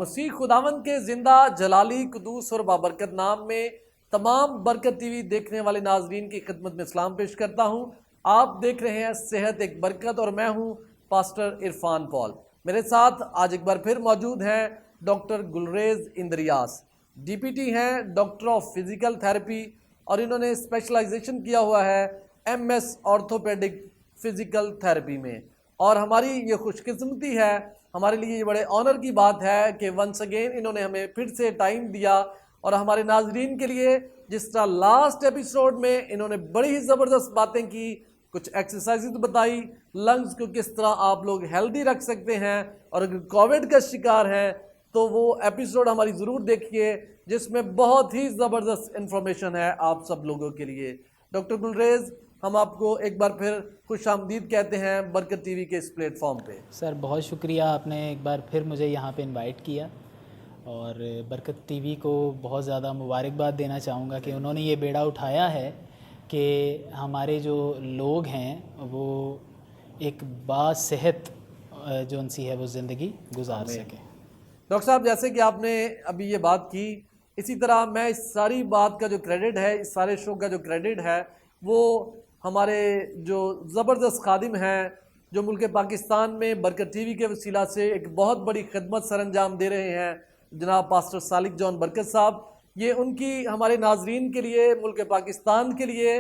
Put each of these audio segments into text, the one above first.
مسیح خداوند کے زندہ جلالی قدوس اور بابرکت نام میں تمام برکت ٹی وی دیکھنے والے ناظرین کی خدمت میں سلام پیش کرتا ہوں۔ آپ دیکھ رہے ہیں صحت ایک برکت اور میں ہوں پاسٹر عرفان پال۔ میرے ساتھ آج ایک بار پھر موجود ہیں doctor Gulrez Andreas, D P T ہیں، ڈاکٹر آف فزیکل تھراپی، اور انہوں نے اسپیشلائزیشن کیا ہوا ہے M S orthopaedic physical therapy میں۔ اور ہماری یہ خوش قسمتی ہے، ہمارے لیے یہ بڑے آنر کی بات ہے کہ ونس اگین انہوں نے ہمیں پھر سے ٹائم دیا اور ہمارے ناظرین کے لیے جس طرح لاسٹ ایپیسوڈ میں انہوں نے بڑی ہی زبردست باتیں کی، کچھ ایکسرسائزز بتائی، لنگز کو کس طرح آپ لوگ ہیلدی رکھ سکتے ہیں، اور اگر کووڈ کا شکار ہیں تو وہ ایپیسوڈ ہماری ضرور دیکھیے جس میں بہت ہی زبردست انفارمیشن ہے آپ سب لوگوں کے لیے۔ ڈاکٹر گلریز، ہم آپ کو ایک بار پھر خوش آمدید کہتے ہیں برکت ٹی وی کے اس پلیٹ فارم پہ۔ سر بہت شکریہ، آپ نے ایک بار پھر مجھے یہاں پہ انوائٹ کیا، اور برکت ٹی وی کو بہت زیادہ مبارکباد دینا چاہوں گا کہ انہوں نے یہ بیڑا اٹھایا ہے کہ ہمارے جو لوگ ہیں وہ ایک باصحت جو ان سی ہے وہ زندگی گزار سکیں۔ ڈاکٹر صاحب، جیسے کہ آپ نے ابھی یہ بات کی، اسی طرح میں اس ساری بات کا جو کریڈٹ ہے، اس سارے شو کا جو کریڈٹ ہے، وہ ہمارے جو زبردست خادم ہیں جو ملک پاکستان میں برکت ٹی وی کے وسیلہ سے ایک بہت بڑی خدمت سر انجام دے رہے ہیں، جناب پاسٹر صالح جان برکت صاحب۔ یہ ان کی ہمارے ناظرین کے لیے، ملک پاکستان کے لیے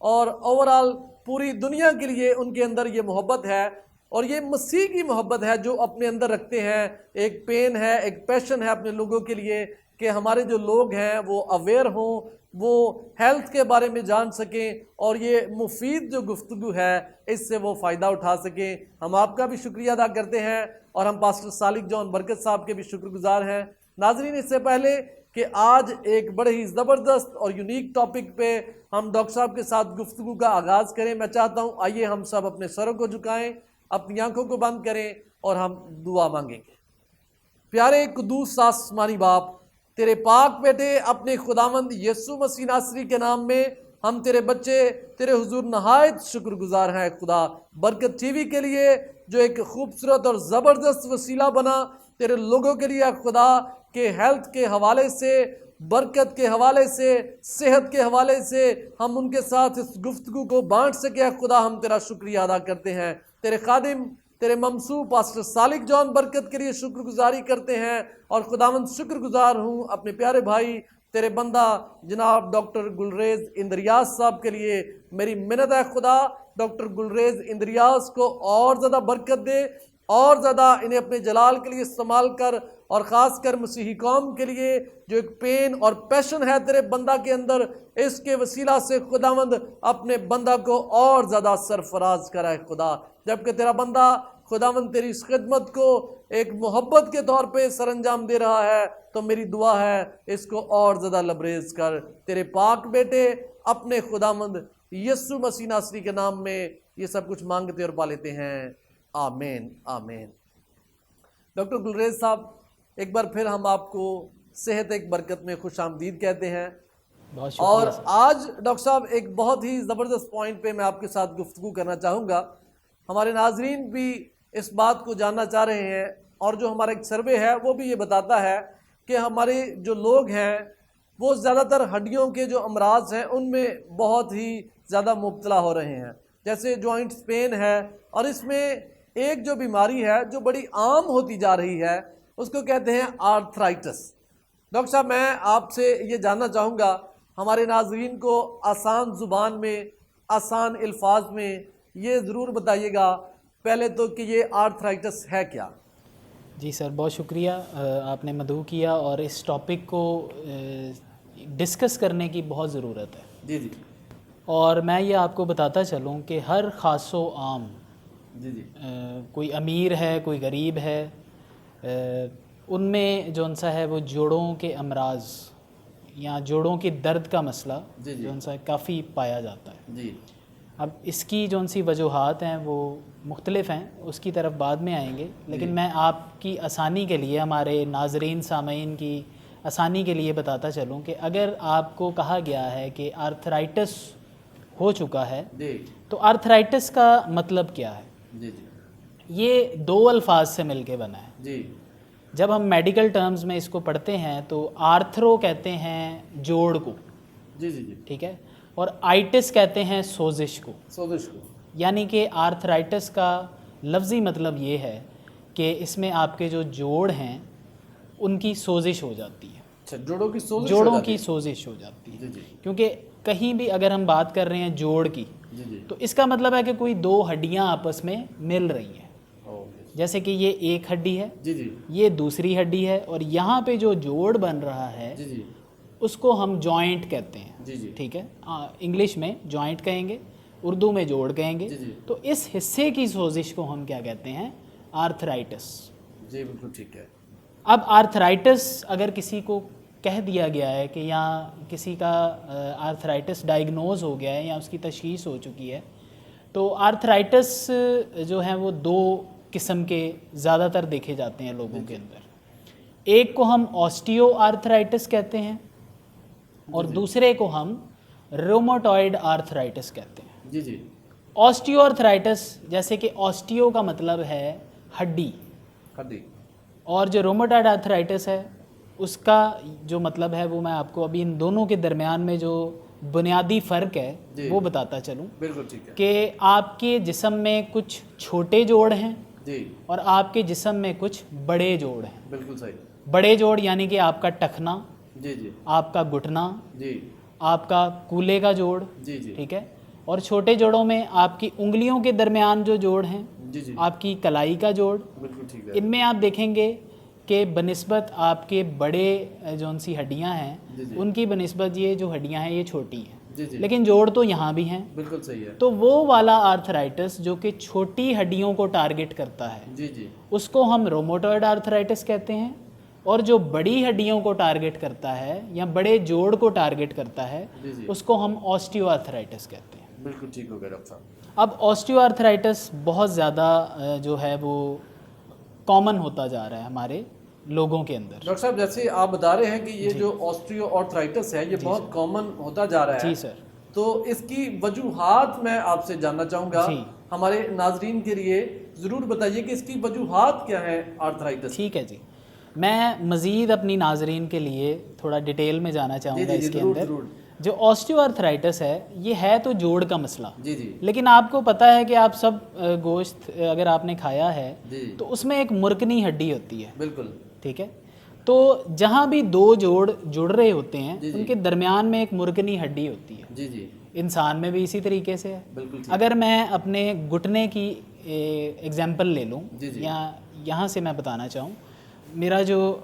اور اوورآل پوری دنیا کے لیے ان کے اندر یہ محبت ہے، اور یہ مسیح کی محبت ہے جو اپنے اندر رکھتے ہیں۔ ایک پین ہے، ایک پیشن ہے اپنے لوگوں کے لیے کہ ہمارے جو لوگ ہیں وہ اویئر ہوں، وہ ہیلتھ کے بارے میں جان سکیں، اور یہ مفید جو گفتگو ہے اس سے وہ فائدہ اٹھا سکیں۔ ہم آپ کا بھی شکریہ ادا کرتے ہیں اور ہم پاسٹر صالح جان برکت صاحب کے بھی شکر گزار ہیں۔ ناظرین، اس سے پہلے کہ آج ایک بڑے ہی زبردست اور یونیک ٹاپک پہ ہم ڈاکٹر صاحب کے ساتھ گفتگو کا آغاز کریں، میں چاہتا ہوں آئیے ہم سب اپنے سروں کو جھکائیں، اپنی آنکھوں کو بند کریں اور ہم دعا مانگیں گے۔ پیارے قدوس آسمانی باپ، تیرے پاک بیٹے اپنے خداوند یسوع مسیح ناصری کے نام میں ہم تیرے بچے تیرے حضور نہایت شکر گزار ہیں خدا، برکت ٹی وی کے لیے جو ایک خوبصورت اور زبردست وسیلہ بنا تیرے لوگوں کے لیے خدا، کہ ہیلتھ کے حوالے سے، برکت کے حوالے سے، صحت کے حوالے سے ہم ان کے ساتھ اس گفتگو کو بانٹ سکے خدا، ہم تیرا شکریہ ادا کرتے ہیں۔ تیرے خادم، تیرے ممسوح پاسٹر صالح جان برکت کے لیے شکر گزاری کرتے ہیں، اور خداوند شکر گزار ہوں اپنے پیارے بھائی تیرے بندہ جناب ڈاکٹر گلریز اندریاس صاحب کے لیے۔ میری منت ہے خدا، ڈاکٹر گلریز اندریاس کو اور زیادہ برکت دے، اور زیادہ انہیں اپنے جلال کے لیے استعمال کر، اور خاص کر مسیحی قوم کے لیے جو ایک پین اور پیشن ہے تیرے بندہ کے اندر، اس کے وسیلہ سے خداوند اپنے بندہ کو اور زیادہ سرفراز کرائے خدا۔ جبکہ تیرا بندہ خداوند تیری اس خدمت کو ایک محبت کے طور پہ سر انجام دے رہا ہے، تو میری دعا ہے اس کو اور زیادہ لبریز کر، تیرے پاک بیٹے اپنے خداوند یسوع مسیح ناصری کے نام میں یہ سب کچھ مانگتے اور پا لیتے ہیں، آمین آمین۔ ڈاکٹر گلریز صاحب، ایک بار پھر ہم آپ کو صحت ایک برکت میں خوش آمدید کہتے ہیں، بہت اور شکریہ۔ آج ڈاکٹر صاحب ایک بہت ہی زبردست پوائنٹ پہ میں آپ کے ساتھ گفتگو کرنا چاہوں گا۔ ہمارے ناظرین بھی اس بات کو جاننا چاہ رہے ہیں، اور جو ہمارا ایک سروے ہے وہ بھی یہ بتاتا ہے کہ ہمارے جو لوگ ہیں وہ زیادہ تر ہڈیوں کے جو امراض ہیں ان میں بہت ہی زیادہ مبتلا ہو رہے ہیں، جیسے جوائنٹس پین ہے، اور اس میں ایک جو بیماری ہے جو بڑی عام ہوتی جا رہی ہے اس کو کہتے ہیں آرتھرائٹس۔ ڈاکٹر صاحب، میں آپ سے یہ جاننا چاہوں گا، ہمارے ناظرین کو آسان زبان میں، آسان الفاظ میں یہ ضرور بتائیے گا پہلے تو کہ یہ آرتھرائٹس ہے کیا؟ جی سر، بہت شکریہ، آپ نے مدعو کیا، اور اس ٹاپک کو ڈسکس کرنے کی بہت ضرورت ہے۔ جی جی اور میں یہ آپ کو بتاتا چلوں کہ ہر خاص و عام، جی جی کوئی امیر ہے، کوئی غریب ہے، ان میں جو ان سا ہے وہ جوڑوں کے امراض یا جوڑوں کے درد کا مسئلہ جی جی جو ان سا کافی پایا جاتا ہے۔ جی اب اس کی جو ان سی وجوہات ہیں وہ مختلف ہیں، اس کی طرف بعد میں آئیں گے، لیکن میں آپ کی آسانی کے لیے، ہمارے ناظرین سامعین کی آسانی کے لیے بتاتا چلوں کہ اگر آپ کو کہا گیا ہے کہ جب ہم میڈیکل ٹرمز میں اس کو پڑھتے ہیں تو آرتھرو کہتے ہیں جوڑ کو، جی جی جی، ٹھیک ہے، اور آئٹس کہتے ہیں سوزش کو. سوزش کو. یعنی کہ آرتھرائٹس کا لفظی مطلب یہ ہے کہ اس میں آپ کے جو جوڑ ہیں ان کی سوزش ہو جاتی ہے. اچھا، جوڑوں کی سوزش جوڑوں کی سوزش ہو جاتی ہے. جی جی کیونکہ کہیں بھی اگر ہم بات کر رہے ہیں جوڑ کی جی جی، تو اس کا مطلب ہے کہ کوئی دو ہڈیاں آپس میں مل رہی ہیں. اوکے. جیسے کہ یہ ایک ہڈی ہے، جی جی یہ دوسری ہڈی ہے، اور یہاں پہ جو جوڑ بن رہا ہے جی جی اس کو ہم جوائنٹ کہتے ہیں. جی جی ٹھیک ہے، انگلش میں جوائنٹ کہیں گے، اردو میں جوڑ کہیں گے. جی جی تو اس حصے کی سوزش کو ہم کیا کہتے ہیں؟ آرتھرائٹس. جی، بالکل ٹھیک ہے. اب آرتھرائٹس اگر کسی کو کہہ دیا گیا ہے کہ یا کسی کا آرتھرائٹس ڈائگنوز ہو گیا ہے یا اس کی تشخیص ہو چکی ہے، تو آرتھرائٹس جو ہیں وہ دو قسم کے زیادہ تر دیکھے جاتے ہیں لوگوں کے اندر. ایک کو ہم آسٹیو آرتھرائٹس کہتے ہیں اور دوسرے کو ہم روماٹوئڈ آرتھرائٹس کہتے ہیں. جی جی، آسٹیو آرتھرائٹس، جیسے کہ آسٹیو کا مطلب ہے ہڈی، ہڈی. اور جو روماٹوئڈ آرتھرائٹس ہے اس کا جو مطلب ہے وہ میں آپ کو ابھی ان دونوں کے درمیان میں جو بنیادی فرق ہے وہ بتاتا چلوں. بالکل ٹھیک ہے. کہ آپ کے جسم میں کچھ چھوٹے جوڑ ہیں جی، اور آپ کے جسم میں کچھ بڑے جوڑ ہیں. بالکل صحیح. بڑے جوڑ یعنی کہ آپ کا ٹخنا، جی جی آپ کا گھٹنا، جی آپ کا کولے کا جوڑ، جی جی ٹھیک ہے، اور چھوٹے جوڑوں میں آپ کی انگلیوں کے درمیان جو جوڑ ہیں، جی جی، آپ کی کلائی کا جوڑ. بالکل ٹھیک ہے. ان میں آپ دیکھیں گے کہ بنسبت آپ کے بڑے جون سی ہڈیاں ہیں جی جی ان کی بنسبت یہ جو ہڈیاں ہیں یہ چھوٹی ہیں، جی جی، لیکن جوڑ تو یہاں بھی ہیں. بالکل صحیح ہے. تو وہ والا آرتھرائٹس جو کہ چھوٹی ہڈیوں کو ٹارگٹ کرتا ہے جی جی اس کو ہم روماٹوئڈ آرتھرائٹس کہتے ہیں، اور جو بڑی ہڈیوں کو ٹارگٹ کرتا ہے یا بڑے جوڑ کو ٹارگٹ کرتا ہے جی جی، اس کو ہم آسٹیو آرتھرائٹس کہتے ہیں. بالکل ٹھیک ہو گیا ڈاکٹر صاحب. اب آسٹیو آرتھرائٹس بہت زیادہ جو ہے وہ کامن ہوتا جا رہا ہے ہمارے لوگوں کے اندر. ڈاکٹر صاحب، جیسے آپ بتا رہے ہیں کہ یہ جو آسٹریو آرتھرائٹس ہے یہ بہت کامن ہوتا جا رہا ہے. جی سر. تو اس کی وجوہات میں آپ سے جاننا چاہوں گا. جی. ہمارے ناظرین کے لیے ضرور بتائیے کہ اس کی وجوہات کیا ہیں آرتھرائٹس. ٹھیک ہے جی، میں مزید اپنی ناظرین کے لیے تھوڑا ڈیٹیل میں جانا چاہوں گا اس کے ضرور اندر. ضرور. جو آسٹیو آرتھرائٹس ہے یہ ہے تو جوڑ کا مسئلہ، جی جی لیکن آپ کو پتہ ہے کہ آپ سب گوشت اگر آپ نے کھایا ہے جی، تو اس میں ایک مرکنی ہڈی ہوتی ہے. بالکل. ٹھیک ہے، تو جہاں بھی دو جوڑ جڑ رہے ہوتے ہیں جی جی ان کے درمیان میں ایک مرکنی ہڈی ہوتی ہے. جی جی، انسان میں بھی اسی طریقے سے ہے. بالکل ٹھیک. اگر میں اپنے گھٹنے کی ایگزامپل لے لوں جی جی یا یہاں سے میں بتانا چاہوں، میرا جو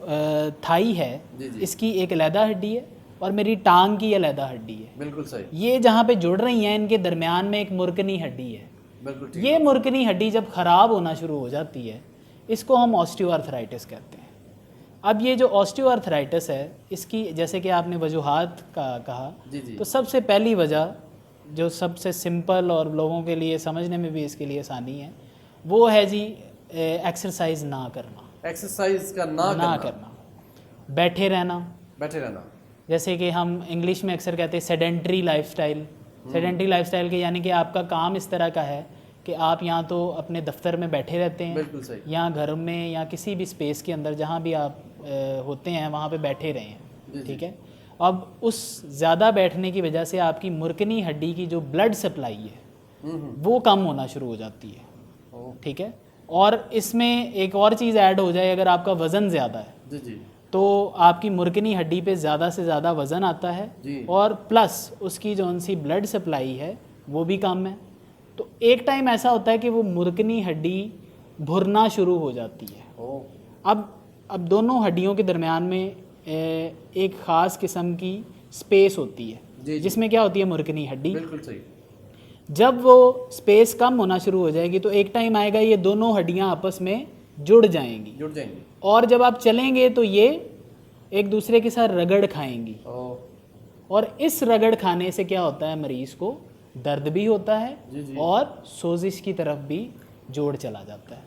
تھائی ہے جی جی، اس کی ایک علیحدہ ہڈی ہے اور میری ٹانگ کی علیحدہ ہڈی ہے. بالکل صحیح. یہ جہاں پہ جڑ رہی ہیں ان کے درمیان میں ایک مرکنی ہڈی ہے. بالکل ٹھیک. یہ مرکنی ہڈی جب خراب ہونا شروع ہو جاتی ہے اس کو ہم آسٹیو آرتھرائٹس کہتے ہیں. اب یہ جو آسٹیو آرتھرائٹس ہے اس کی جیسے کہ آپ نے وجوہات کا کہا، جی جی، تو سب سے پہلی وجہ جو سب سے سمپل اور لوگوں کے لیے سمجھنے میں بھی اس کے لیے آسانی ہے وہ ہے جی ایکسرسائز نہ کرنا. ایکسرسائز کا نہ کرنا، بیٹھے رہنا. بیٹھے رہنا. جیسے کہ ہم انگلش میں اکثر کہتے ہیں sedentary life style. Sedentary life style کے یعنی کہ آپ کا کام اس طرح کا ہے کہ آپ یا تو اپنے دفتر میں بیٹھے رہتے ہیں، بالکل صحیح. یا گھر میں یا کسی بھی اسپیس کے اندر جہاں بھی آپ ہوتے ہیں وہاں پہ بیٹھے رہے ہیں. ٹھیک ہے، اب اس زیادہ بیٹھنے کی وجہ سے آپ کی مرکنی ہڈی کی جو بلڈ سپلائی ہے وہ کم ہونا شروع ہو جاتی ہے. ٹھیک ہے، اور اس میں ایک اور چیز ایڈ ہو جائے، اگر آپ کا وزن زیادہ ہے جی جی تو آپ کی مرکنی ہڈی پہ زیادہ سے زیادہ وزن آتا ہے، جی، اور پلس اس کی جو ان سی بلڈ سپلائی ہے وہ بھی کم ہے. تو ایک ٹائم ایسا ہوتا ہے کہ وہ مرکنی ہڈی بھرنا شروع ہو جاتی ہے. اب دونوں ہڈیوں کے درمیان میں ایک خاص قسم کی سپیس ہوتی ہے جس میں کیا ہوتی ہے مرکنی ہڈی. بالکل صحیح. جب وہ سپیس کم ہونا شروع ہو جائے گی تو ایک ٹائم آئے گا یہ دونوں ہڈیاں آپس میں جڑ جائیں گی، اور جب آپ چلیں گے تو یہ ایک دوسرے کے ساتھ رگڑ کھائیں گی، اور اس رگڑ کھانے سے کیا ہوتا ہے مریض کو درد بھی ہوتا ہے اور سوزش کی طرف بھی جوڑ چلا جاتا ہے.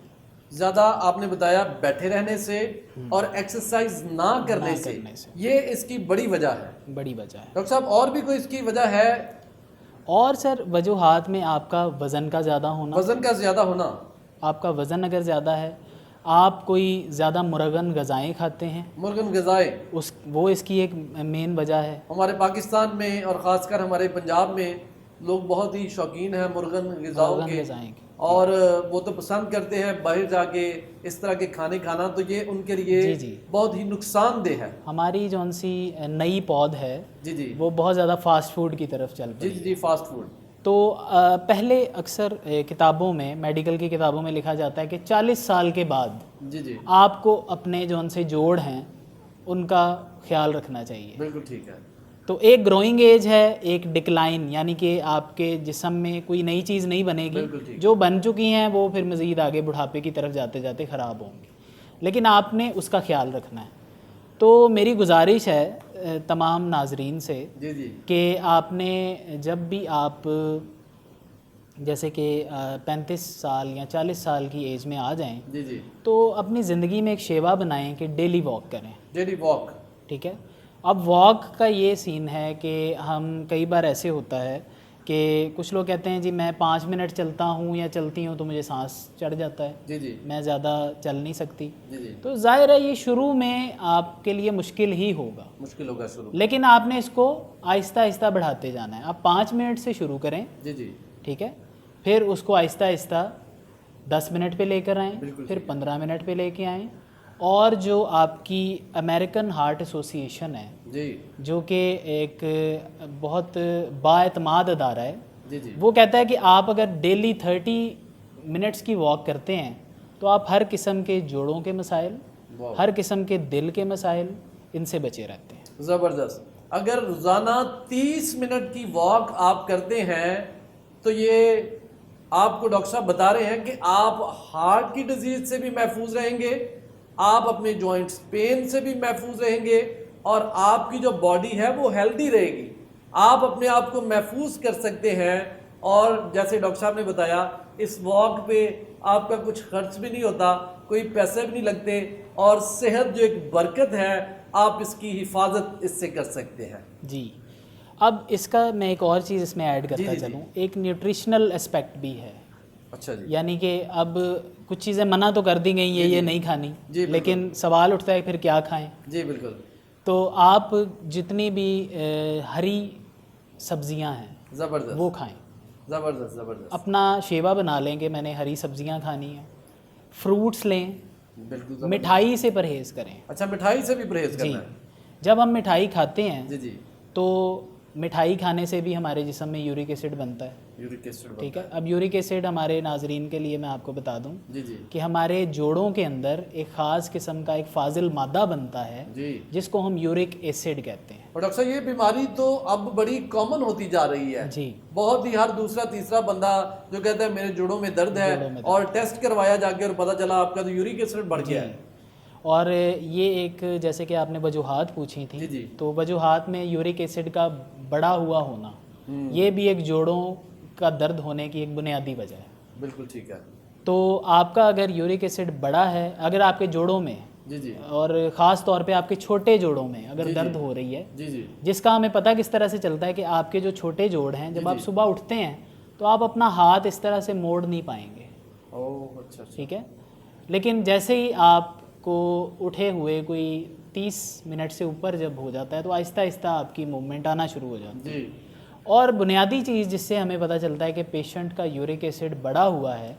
زیادہ آپ نے بتایا بیٹھے رہنے سے اور ایکسرسائز نہ کرنے سے، یہ اس کی بڑی وجہ ہے. بڑی وجہ ہے ڈاکٹر صاحب، اور بھی کوئی اس کی وجہ ہے؟ اور سر وجوہات میں آپ کا وزن کا زیادہ ہونا. وزن کا زیادہ ہونا. آپ کا وزن اگر زیادہ ہے، آپ کوئی زیادہ مرغن غذائیں کھاتے ہیں، مرغن غذائیں وہ اس کی ایک مین وجہ ہے۔ ہمارے پاکستان میں اور خاص کر ہمارے پنجاب میں لوگ بہت ہی شوقین ہیں مرغن غذاؤں مرغن کے، غذائیں کی، اور وہ تو پسند کرتے ہیں باہر جا کے اس طرح کے کھانے کھانا، تو یہ ان کے لیے جی جی بہت ہی نقصان دہ ہے۔ ہماری جون سی نئی پود ہے جی جی وہ بہت زیادہ فاسٹ فوڈ کی طرف چل جی پڑی۔ جی فاسٹ فوڈ۔ تو پہلے اکثر کتابوں میں، میڈیکل کی کتابوں میں لکھا جاتا ہے کہ 40 سال کے بعد جی جی آپ کو اپنے جو ان سے جوڑ ہیں ان کا خیال رکھنا چاہیے۔ بالکل ٹھیک ہے۔ تو ایک گروئنگ ایج ہے، ایک ڈکلائن، یعنی کہ آپ کے جسم میں کوئی نئی چیز نہیں بنے گی، بالکل ٹھیک۔ جو بن چکی ہیں وہ پھر مزید آگے بڑھاپے کی طرف جاتے جاتے خراب ہوں گی، لیکن آپ نے اس کا خیال رکھنا ہے۔ تو میری گزارش ہے تمام ناظرین سے جی جی کہ آپ نے جب بھی آپ جیسے کہ 35 سال یا 40 سال کی ایج میں آ جائیں جی جی تو اپنی زندگی میں ایک شیوا بنائیں کہ ڈیلی واک کریں، ڈیلی واک۔ ٹھیک ہے۔ اب واک کا یہ سین ہے کہ ہم کئی بار ایسے ہوتا ہے کہ کچھ لوگ کہتے ہیں جی میں 5 منٹ چلتا ہوں یا چلتی ہوں تو مجھے سانس چڑھ جاتا ہے، جی جی میں زیادہ چل نہیں سکتی۔ جی جی تو ظاہر ہے یہ شروع میں آپ کے لیے مشکل ہی ہوگا، مشکل ہوگا شروع۔ لیکن آپ نے اس کو آہستہ آہستہ بڑھاتے جانا ہے۔ آپ 5 منٹ سے شروع کریں، جی جی ٹھیک ہے، پھر اس کو آہستہ آہستہ 10 منٹ پہ لے کر آئیں، بالکل پھر 15 منٹ پہ لے کے آئیں۔ اور جو آپ کی امریکن ہارٹ ایسوسی ایشن ہے، جی جو کہ ایک بہت بااعتماد ادارہ ہے، جی جی وہ کہتا ہے کہ آپ اگر ڈیلی 30 منٹس کی واک کرتے ہیں تو آپ ہر قسم کے جوڑوں کے مسائل، واہ، ہر قسم کے دل کے مسائل، ان سے بچے رہتے ہیں۔ زبردست۔ اگر روزانہ 30 منٹ کی واک آپ کرتے ہیں تو یہ آپ کو ڈاکٹر صاحب بتا رہے ہیں کہ آپ ہارٹ کی ڈیزیز سے بھی محفوظ رہیں گے، آپ اپنے جوائنٹس پین سے بھی محفوظ رہیں گے، اور آپ کی جو باڈی ہے وہ ہیلدی رہے گی، آپ اپنے آپ کو محفوظ کر سکتے ہیں۔ اور جیسے ڈاکٹر صاحب نے بتایا اس واک پہ آپ کا کچھ خرچ بھی نہیں ہوتا، کوئی پیسے بھی نہیں لگتے، اور صحت جو ایک برکت ہے آپ اس کی حفاظت اس سے کر سکتے ہیں۔ جی، اب اس کا میں ایک اور چیز اس میں ایڈ جی کرتا جی چلوں، ایک نیوٹریشنل اسپیکٹ بھی ہے، اچھا جی یعنی کہ اب کچھ چیزیں منع تو کر دی گئی ہیں یہ نہیں کھانی، جی بالکل، لیکن سوال اٹھتا ہے پھر کیا کھائیں۔ جی بالکل، تو آپ جتنی بھی ہری سبزیاں ہیں زبردست وہ کھائیں، زبردست زبردست، اپنا شیوا بنا لیں کہ میں نے ہری سبزیاں کھانی ہیں، فروٹس لیں، بالکل زبردست۔ مٹھائی سے پرہیز کریں۔ اچھا مٹھائی سے بھی پرہیز جی، کرنا ہے؟ جب ہم مٹھائی کھاتے ہیں جی جی تو مٹھائی کھانے سے بھی ہمارے جسم میں یورک ایسڈ بنتا ہے، یورک ایسڈ ٹھیک ہے۔ اب یورک ایسڈ ہمارے ناظرین کے لیے میں آپ کو بتا دوں جی جی کہ ہمارے جوڑوں کے اندر ایک خاص قسم کا ایک فاضل مادہ بنتا ہے جی۔ جس کو ہم یورک ایسڈ کہتے ہیں۔ اور ڈاکٹر صاحب یہ بیماری تو اب بڑی کامن ہوتی جا رہی ہے، جی، بہت ہی ہر دوسرا تیسرا بندہ جو کہتا ہے میرے جوڑوں میں درد ہے، جوڑوں میں درد، اور ٹیسٹ کروایا جا کے اور پتہ چلا آپ کا تو یورک ایسڈ بڑھ گیا ہے۔ اور یہ ایک جیسے کہ آپ نے وجوہات پوچھی جی تھیں، جی تو وجوہات میں یورک ایسڈ کا بڑا ہوا ہونا یہ بھی ایک جوڑوں کا درد ہونے کی ایک بنیادی وجہ ہے۔ بالکل ٹھیک ہے۔ تو آپ کا اگر یورک ایسڈ بڑا ہے، اگر آپ کے جوڑوں میں جی جی اور خاص طور پہ آپ کے چھوٹے جوڑوں میں اگر درد ہو رہی ہے، جی جی جس کا ہمیں پتہ کس طرح سے چلتا ہے کہ آپ کے جو چھوٹے جوڑ ہیں جب آپ صبح اٹھتے ہیں تو آپ اپنا ہاتھ اس طرح سے موڑ نہیں پائیں گے، اوہ اچھا اچھا، ٹھیک ہے، لیکن جیسے ہی آپ کو اٹھے ہوئے کوئی 30 منٹ سے اوپر جب ہو جاتا ہے تو آہستہ آہستہ آپ کی موومنٹ آنا شروع ہو جاتی ہے۔ جی اور بنیادی چیز جس سے ہمیں پتہ چلتا ہے کہ پیشنٹ کا یورک ایسڈ بڑا ہوا ہے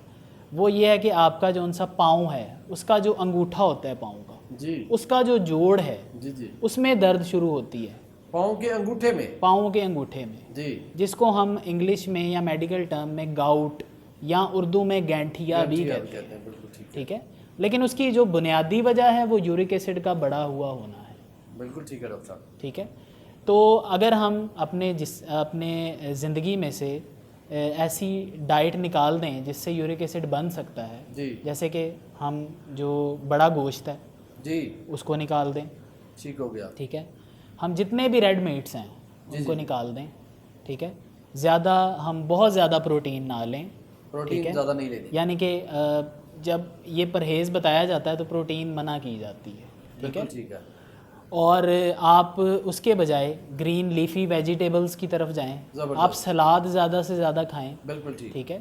وہ یہ ہے کہ آپ کا جو ان سا پاؤں ہے، اس کا جو انگوٹھا ہوتا ہے پاؤں کا، جی اس کا جو جوڑ ہے جی جی اس میں درد شروع ہوتی ہے، پاؤں کے انگوٹھے میں، پاؤں کے انگوٹھے میں، جی جس کو ہم انگلش میں یا میڈیکل ٹرم میں گاؤٹ یا اردو میں گینٹھیا بھی کہتے ہیں، بالکل ٹھیک ہے، ٹھیک ہے، لیکن اس کی جو بنیادی وجہ ہے وہ یورک ایسڈ کا بڑا ہوا ہونا ہے، بالکل ٹھیک ہے ڈاکٹر صاحب۔ ٹھیک ہے۔ تو اگر ہم اپنے زندگی میں سے ایسی ڈائٹ نکال دیں جس سے یورک ایسڈ بن سکتا ہے، جی جیسے کہ ہم جو بڑا گوشت ہے جی اس کو نکال دیں، ٹھیک ہو گیا، ٹھیک ہے، ہم جتنے بھی ریڈ میٹس ہیں ان کو نکال دیں، ٹھیک ہے، ہم بہت زیادہ پروٹین نہ لیں، پروٹین زیادہ نہیں لینی، یعنی کہ جب یہ پرہیز بتایا جاتا ہے تو پروٹین منع کی جاتی ہے، ٹھیک ہے، بالکل ٹھیک ہے، اور آپ اس کے بجائے گرین لیفی ویجیٹیبلز کی طرف جائیں، آپ سلاد زیادہ سے زیادہ کھائیں، بالکل ٹھیک، ٹھیک ہے،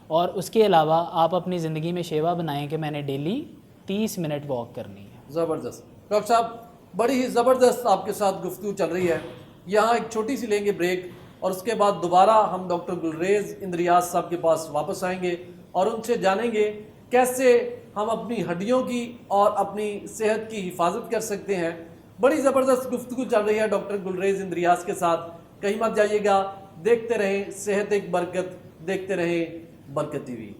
اور اس کے علاوہ آپ اپنی زندگی میں شیوا بنائیں کہ میں نے ڈیلی 30 منٹ واک کرنی ہے. زبردست. ڈاکٹر صاحب بڑی ہی زبردست آپ کے ساتھ گفتگو چل رہی ہے. یہاں ایک چھوٹی سی لیں گے بریک اور اس کے بعد دوبارہ ہم ڈاکٹر گلریز اندریاز صاحب کے پاس واپس آئیں گے اور ان سے جانیں گے کیسے ہم اپنی ہڈیوں کی اور اپنی صحت کی حفاظت کر سکتے ہیں. بڑی زبردست گفتگو چل رہی ہے ڈاکٹر گلریز اندریاز کے ساتھ. کہیں مت جائیے گا, دیکھتے رہیں صحت ایک برکت, دیکھتے رہیں برکت ٹی وی.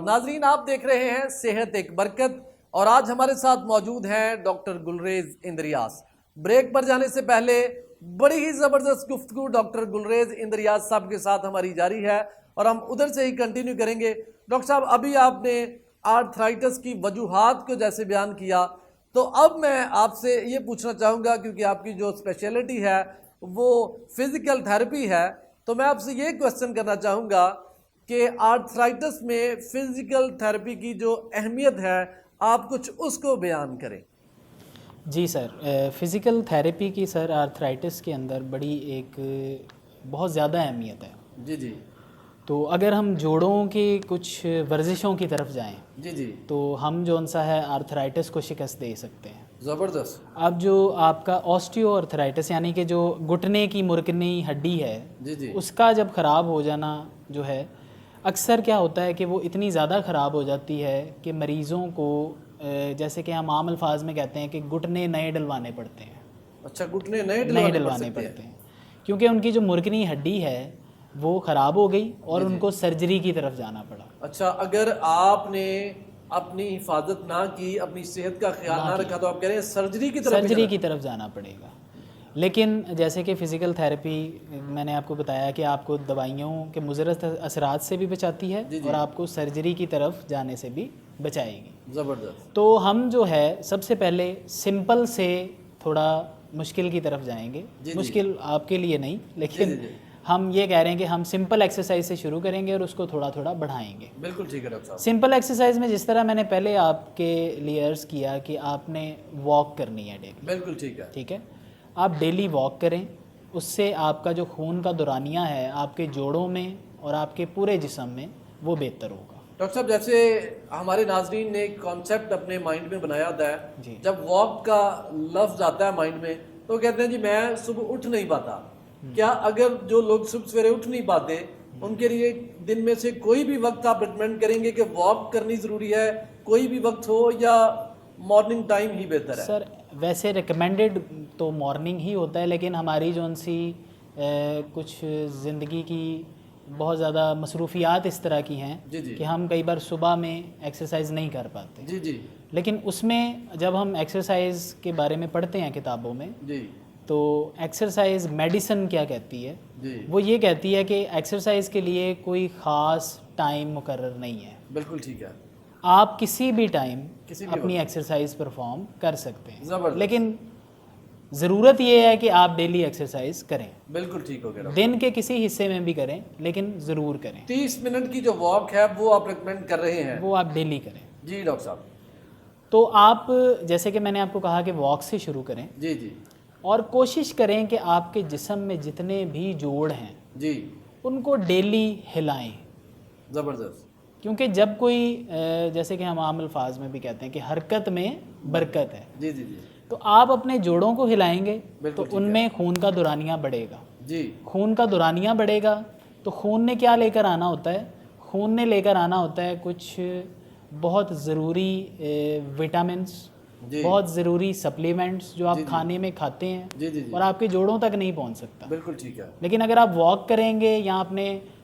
ناظرین آپ دیکھ رہے ہیں صحت ایک برکت اور آج ہمارے ساتھ موجود ہیں ڈاکٹر گلریز اندریاز. بریک پر جانے سے پہلے بڑی ہی زبردست گفتگو ڈاکٹر گلریز اندریاز صاحب کے ساتھ ہماری جاری ہے اور ہم ادھر سے ہی کنٹینیو کریں گے. ڈاکٹر صاحب ابھی آپ نے آرتھرائٹس کی وجوہات کو جیسے بیان کیا, تو اب میں آپ سے یہ پوچھنا چاہوں گا کیونکہ آپ کی جو اسپیشلٹی ہے وہ فزیکل تھیراپی ہے, تو میں آپ سے یہ کوسچن کرنا چاہوں گا کہ آرتھرائٹس میں فزیکل تھیراپی کی جو اہمیت ہے آپ کچھ اس کو بیان کریں. جی سر, فزیکل تھیراپی کی سر آرتھرائٹس کے اندر بڑی ایک بہت زیادہ اہمیت ہے. جی جی. تو اگر ہم جوڑوں کی کچھ ورزشوں کی طرف جائیں جی جی تو ہم جو ان سا ہے آرتھرائٹس کو شکست دے سکتے ہیں. زبردست. اب جو آپ کا آسٹیو آرتھرائٹس یعنی کہ جو گھٹنے کی مرکنی ہڈی ہے, جی جی, اس کا جب خراب ہو جانا جو ہے اکثر کیا ہوتا ہے کہ وہ اتنی زیادہ خراب ہو جاتی ہے کہ مریضوں کو جیسے کہ ہم عام الفاظ میں کہتے ہیں کہ گھٹنے نئے ڈلوانے پڑتے ہیں. اچھا, گھٹنے نئے ڈلوانے پڑتے ہیں کیونکہ ان کی جو مرکنی ہڈی ہے وہ خراب ہو گئی اور ان کو سرجری کی طرف جانا پڑا. اچھا, اگر آپ نے اپنی حفاظت نہ کی, اپنی صحت کا خیال نہ رکھا تو آپ کہہ رہے ہیں سرجری کی طرف جانا پڑے گا. لیکن جیسے کہ فزیکل تھیراپی میں نے آپ کو بتایا کہ آپ کو دوائیوں کے مضر اثرات سے بھی بچاتی ہے اور آپ کو سرجری کی طرف جانے سے بھی بچائے گی. زبردست. تو ہم جو ہے سب سے پہلے سمپل سے تھوڑا مشکل کی طرف جائیں گے. مشکل آپ کے لیے نہیں, لیکن ہم یہ کہہ رہے ہیں کہ ہم سمپل ایکسرسائز سے شروع کریں گے اور اس کو تھوڑا تھوڑا بڑھائیں گے. بالکل ٹھیک ہے ڈاکٹر صاحب. سمپل ایکسرسائز میں جس طرح میں نے پہلے آپ کے لیے عرض کیا کہ آپ نے واک کرنی ہے ڈیلی. بالکل ٹھیک ہے. ٹھیک ہے, آپ ڈیلی واک کریں, اس سے آپ کا جو خون کا دورانیہ ہے آپ کے جوڑوں میں اور آپ کے پورے جسم میں وہ بہتر ہوگا. ڈاکٹر صاحب جیسے ہمارے ناظرین نے ایک کانسیپٹ اپنے مائنڈ میں بنایا ہوتا ہے, جب واک کا لفظ آتا ہے مائنڈ میں تو کہتے ہیں جی میں صبح اٹھ نہیں پاتا. کیا اگر جو لوگ صبح سویرے اٹھ نہیں پاتے ان کے لیے دن میں سے کوئی بھی وقت آپ ریکمینڈ کریں گے کہ واک کرنی ضروری ہے, کوئی بھی وقت ہو یا مارننگ ٹائم ہی بہتر ہے؟ سر ویسے ریکمینڈڈ تو مارننگ ہی ہوتا ہے, لیکن ہماری جو ان سی کچھ زندگی کی بہت زیادہ مصروفیات اس طرح کی ہیں کہ ہم کئی بار صبح میں ایکسرسائز نہیں کر پاتے. جی جی. لیکن اس میں جب ہم ایکسرسائز کے بارے میں پڑھتے ہیں کتابوں میں تو ایکسرسائز میڈیسن کیا کہتی ہے, وہ یہ کہتی ہے کہ ایکسرسائز کے لیے کوئی خاص ٹائم مقرر نہیں ہے. بالکل ٹھیک ہے. آپ کسی بھی ٹائم اپنی ایکسرسائز پرفارم کر سکتے ہیں, لیکن ضرورت یہ ہے کہ آپ ڈیلی ایکسرسائز کریں. بالکل ٹھیک ہو گیا. دن کے کسی حصے میں بھی کریں لیکن ضرور کریں. 30 منٹ کی جو واک ہے وہ آپ ریکمینڈ کر رہے ہیں, وہ آپ ڈیلی کریں. جی ڈاکٹر صاحب. تو آپ جیسے کہ میں نے آپ کو کہا کہ واک سے شروع کریں. جی جی. اور کوشش کریں کہ آپ کے جسم میں جتنے بھی جوڑ ہیں جی ان کو ڈیلی ہلائیں. زبردست. کیونکہ جب کوئی جیسے کہ ہم عام الفاظ میں بھی کہتے ہیں کہ حرکت میں برکت ہے. جی جی جی. تو آپ اپنے جوڑوں کو ہلائیں گے تو ان میں خون کا دورانیہ بڑھے گا. جی. خون کا دورانیہ بڑھے گا تو خون نے کیا لے کر آنا ہوتا ہے, خون نے لے کر آنا ہوتا ہے کچھ بہت ضروری وٹامنس, بہت ضروری سپلیمنٹس جو آپ کھانے میں کھاتے ہیں اور آپ کے جوڑوں تک نہیں پہنچ سکتا. بالکل ٹھیک ہے. لیکن اگر آپ واک کریں گے یا اپنے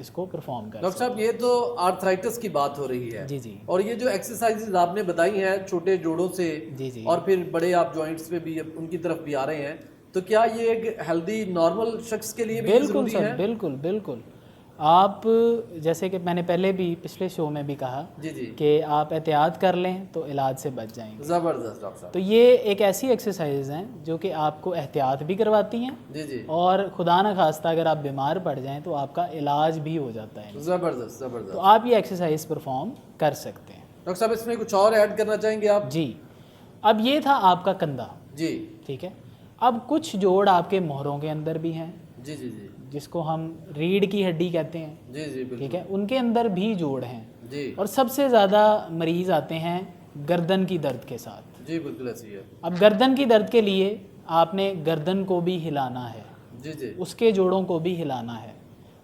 اس کو پرفارم کر ڈاکٹر صاحب یہ تو آرتھرائٹس کی بات ہو رہی ہے جی جی اور یہ جو ایکسرسائز آپ نے بتائی ہیں چھوٹے جوڑوں سے جی جی اور پھر بڑے آپ جوائنٹس پہ بھی ان کی طرف بھی آ رہے ہیں، تو کیا یہ ایک ہیلدی نارمل شخص کے لیے بھی بالکل ضروری سر، ہے؟ بالکل بالکل. آپ جیسے کہ میں نے پہلے بھی پچھلے شو میں بھی کہا جی جی کہ آپ احتیاط کر لیں تو علاج سے بچ جائیں گے. زبردست ڈاکٹر صاحب. تو یہ ایک ایسی ایکسرسائز ہیں جو کہ آپ کو احتیاط بھی کرواتی ہیں جی جی اور خدا نہ خواستہ اگر آپ بیمار پڑ جائیں تو آپ کا علاج بھی ہو جاتا ہے. زبردست تو زبردست. آپ یہ ایکسرسائز پرفارم کر سکتے ہیں. ڈاکٹر صاحب اس میں کچھ اور ایڈ کرنا چاہیں گے آپ؟ جی اب یہ تھا آپ کا کندھا، جی ٹھیک ہے. اب کچھ جوڑ آپ کے مہروں کے اندر بھی ہیں جی جی جی جس کو ہم ریڑھ کی ہڈی کہتے ہیں، جی جی ٹھیک بالکل. ہے، ان کے اندر بھی جوڑ ہیں. جی اور سب سے زیادہ مریض آتے ہیں گردن کی درد کے ساتھ. جی بالکل ایسی ہے. اب گردن کی درد کے لیے آپ نے گردن کو بھی ہلانا ہے، جی جی اس کے جوڑوں کو بھی ہلانا ہے.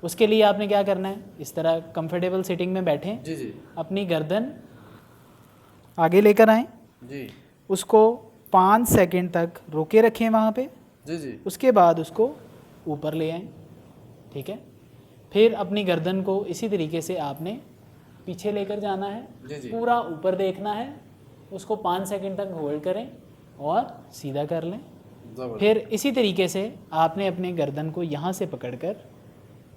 اس کے لیے آپ نے کیا کرنا ہے، اس طرح کمفرٹیبل سیٹنگ میں بیٹھیں، جی جی اپنی گردن آگے لے کر آئیں، جی اس کو 5 سیکنڈ تک روکے رکھیں وہاں پہ. جی جی اس کے بعد اس کو اوپر لے آئیں، ٹھیک ہے. پھر اپنی گردن کو اسی طریقے سے آپ نے پیچھے لے کر جانا ہے، جی جی پورا اوپر دیکھنا ہے، اس کو 5 سیکنڈ تک ہولڈ کریں اور سیدھا کر لیں. زبردست. پھر اسی طریقے سے آپ نے اپنے گردن کو یہاں سے پکڑ کر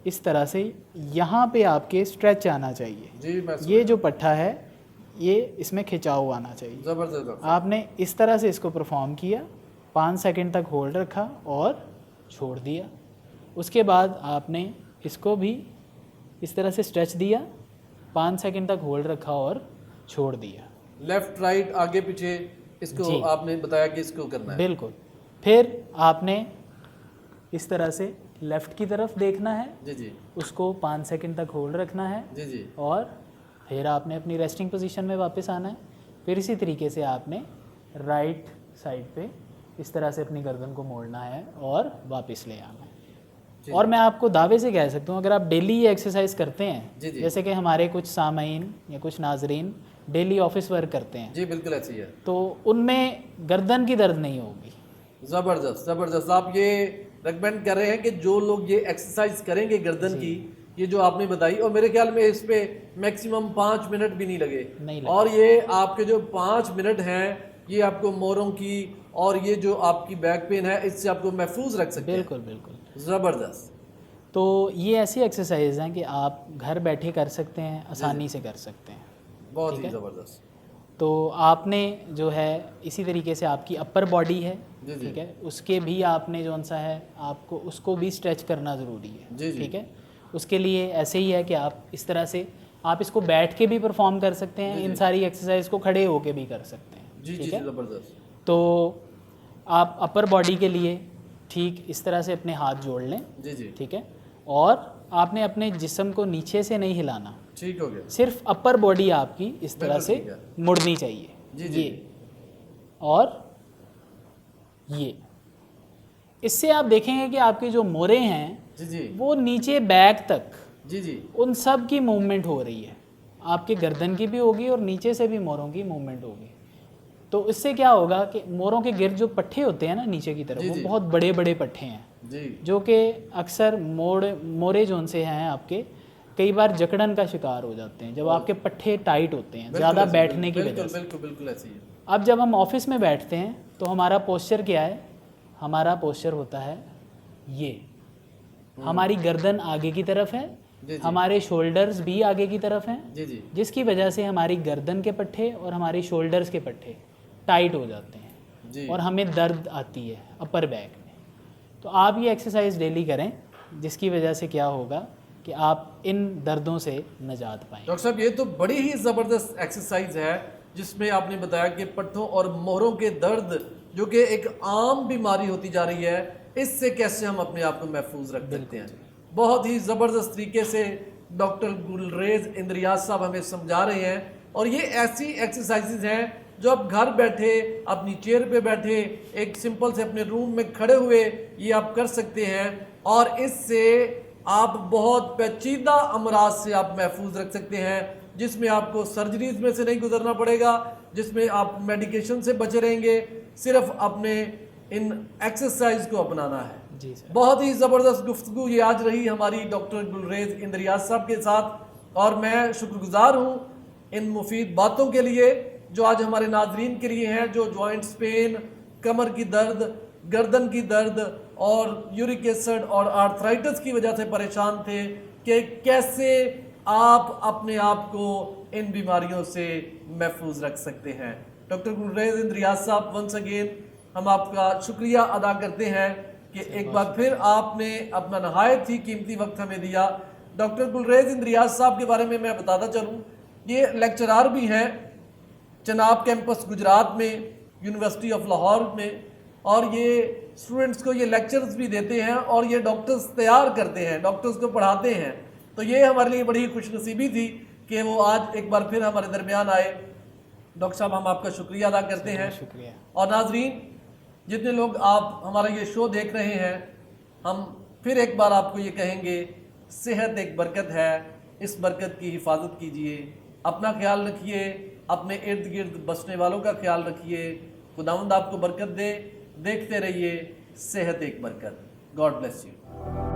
اس طرح سے یہاں پہ آپ کے اسٹریچ آنا چاہیے. جی میں یہ جو پٹھا ہے یہ اس میں کھچاؤ آنا چاہیے. زبردست ڈاکٹر صاحب. آپ نے اس طرح سے اس کو پرفارم کیا، 5 سیکنڈ تک ہولڈ رکھا اور چھوڑ دیا. اس کے بعد آپ نے اس کو بھی اس طرح سے اسٹریچ دیا، 5 سیکنڈ تک ہولڈ رکھا اور چھوڑ دیا. لیفٹ رائٹ آگے پیچھے اس کو جی. آپ نے بتایا کہ اس کو کرنا ہے. بالکل. پھر آپ نے اس طرح سے لیفٹ کی طرف دیکھنا ہے، جی جی اس کو 5 سیکنڈ تک ہولڈ رکھنا ہے جی جی اور پھر آپ نے اپنی ریسٹنگ پوزیشن میں واپس آنا ہے. پھر اسی طریقے سے آپ نے رائٹ سائڈ پہ اس طرح سے اپنی گردن کو موڑنا ہے اور واپس لے آنا ہے. جی. اور میں آپ کو دعوے سے کہہ سکتا ہوں اگر آپ ڈیلی یہ ایکسرسائز کرتے ہیں، جی جی جیسے کہ ہمارے کچھ سامعین یا کچھ ناظرین ڈیلی آفس ورک کرتے ہیں، جی بالکل ایسی ہے. تو ان میں گردن کی درد نہیں ہوگی. زبردست زبردست. آپ یہ ریکمینڈ کر رہے ہیں کہ جو لوگ یہ ایکسرسائز کریں گے گردن کی، یہ جو آپ نے بتائی، اور میرے خیال میں اس پہ میکسیمم 5 منٹ بھی نہیں لگے، اور یہ آپ کے جو 5 منٹ ہیں یہ آپ کو موروں کی اور یہ جو آپ کی بیک پین ہے اس سے آپ کو محفوظ رکھ سکتے ہیں. بالکل بالکل. زبردست. تو یہ ایسی ایکسرسائز ہیں کہ آپ گھر بیٹھے کر سکتے ہیں، آسانی سے کر سکتے ہیں. بہت ہی زبردست. تو آپ نے جو ہے اسی طریقے سے آپ کی اپر باڈی ہے، ٹھیک ہے، اس کے بھی آپ نے جو سا ہے آپ کو اس کو بھی اسٹریچ کرنا ضروری ہے، ٹھیک ہے. اس کے لیے ایسے ہی ہے کہ آپ اس طرح سے آپ اس کو بیٹھ کے بھی پرفارم کر سکتے ہیں، ان ساری ایکسرسائز کو کھڑے ہو کے بھی کر سکتے ہیں. جی جی زبردست. تو آپ اپر باڈی کے لیے ٹھیک اس طرح سے اپنے ہاتھ جوڑ لیں، جی جی ٹھیک ہے، اور آپ نے اپنے جسم کو نیچے سے نہیں ہلانا، ٹھیک ہو گیا. صرف اپر باڈی آپ کی اس طرح سے مڑنی چاہیے. جی جی یہ اور یہ، اس سے آپ دیکھیں گے کہ آپ کے جو مورے ہیں جی جی وہ نیچے بیک تک جی جی ان سب کی موومنٹ ہو رہی ہے. آپ کے گردن کی بھی ہوگی اور نیچے سے بھی موروں کی موومنٹ ہوگی. تو اس سے کیا ہوگا کہ موروں کے گرد جو پٹھے ہوتے ہیں نا نیچے کی طرف، وہ بہت بڑے بڑے پٹھے ہیں جی جو کہ اکثر مورے جون سے ہیں آپ کے کئی بار جکڑن کا شکار ہو جاتے ہیں جب آپ کے پٹھے ٹائٹ ہوتے ہیں زیادہ بیٹھنے کی وجہ سے. بالکل بالکل ایسی ہے. اب جب ہم آفس میں بیٹھتے ہیں تو ہمارا پوسچر کیا ہے؟ ہمارا پوسچر ہوتا ہے یہ، ہماری گردن آگے کی طرف ہے، ہمارے شولڈرز بھی آگے کی طرف ہیں، جی جی جس کی وجہ سے ہماری گردن کے پٹھے اور ہماری شولڈرز کے پٹھے ٹائٹ ہو جاتے ہیں جی اور ہمیں درد آتی ہے اپر بیک میں. تو آپ یہ ایکسرسائز ڈیلی کریں جس کی وجہ سے کیا ہوگا کہ آپ ان دردوں سے نجات پائیں. ڈاکٹر صاحب یہ تو بڑی ہی زبردست ایکسرسائز ہے جس میں آپ نے بتایا کہ پٹھوں اور مہروں کے درد جو کہ ایک عام بیماری ہوتی جا رہی ہے، اس سے کیسے ہم اپنے آپ کو محفوظ رکھ سکتے ہیں. بہت ہی زبردست طریقے سے ڈاکٹر گلریز اندریاز صاحب ہمیں سمجھا رہے ہیں. اور یہ ایسی ایکسرسائزز ہیں جو آپ گھر بیٹھے اپنی چیئر پہ بیٹھے ایک سمپل سے اپنے روم میں کھڑے ہوئے یہ آپ کر سکتے ہیں، اور اس سے آپ بہت پیچیدہ امراض سے آپ محفوظ رکھ سکتے ہیں، جس میں آپ کو سرجریز میں سے نہیں گزرنا پڑے گا، جس میں آپ میڈیکیشن سے بچے رہیں گے. صرف اپنے ان ایکسرسائز کو اپنانا ہے. جی سر. بہت ہی زبردست گفتگو یہ آج رہی ہماری ڈاکٹر گلریز اندریاز صاحب کے ساتھ، اور میں شکر گزار ہوں ان مفید باتوں کے لیے جو آج ہمارے ناظرین کے لیے ہیں، جو جوائنٹس پین، کمر کی درد، گردن کی درد اور یورک ایسڈ اور آرتھرائٹس کی وجہ سے پریشان تھے کہ کیسے آپ اپنے آپ کو ان بیماریوں سے محفوظ رکھ سکتے ہیں. ڈاکٹر گلریز اندریاز صاحب، ونس اگین ہم آپ کا شکریہ ادا کرتے ہیں کہ ایک بار پھر آپ نے اپنا نہایت ہی قیمتی وقت ہمیں دیا. ڈاکٹر گلریز اندریاز صاحب کے بارے میں بتاتا چلوں، یہ لیکچرار بھی ہیں چناب کیمپس گجرات میں، یونیورسٹی آف لاہور میں، اور یہ اسٹوڈنٹس کو یہ لیکچرز بھی دیتے ہیں اور یہ ڈاکٹرز تیار کرتے ہیں، ڈاکٹرز کو پڑھاتے ہیں. تو یہ ہمارے لیے بڑی خوش نصیبی تھی کہ وہ آج ایک بار پھر ہمارے درمیان آئے. ڈاکٹر صاحب ہم آپ کا شکریہ ادا کرتے ہیں. شکریہ. اور ناظرین جتنے لوگ آپ ہمارا یہ شو دیکھ رہے ہیں، ہم پھر ایک بار آپ کو یہ کہیں گے، صحت ایک برکت ہے، اس برکت کی حفاظت کیجئے، اپنا خیال رکھیے، اپنے ارد گرد بسنے والوں کا خیال رکھیے. خداوند آپ کو برکت دے. دیکھتے رہیے صحت ایک برکت. God bless you.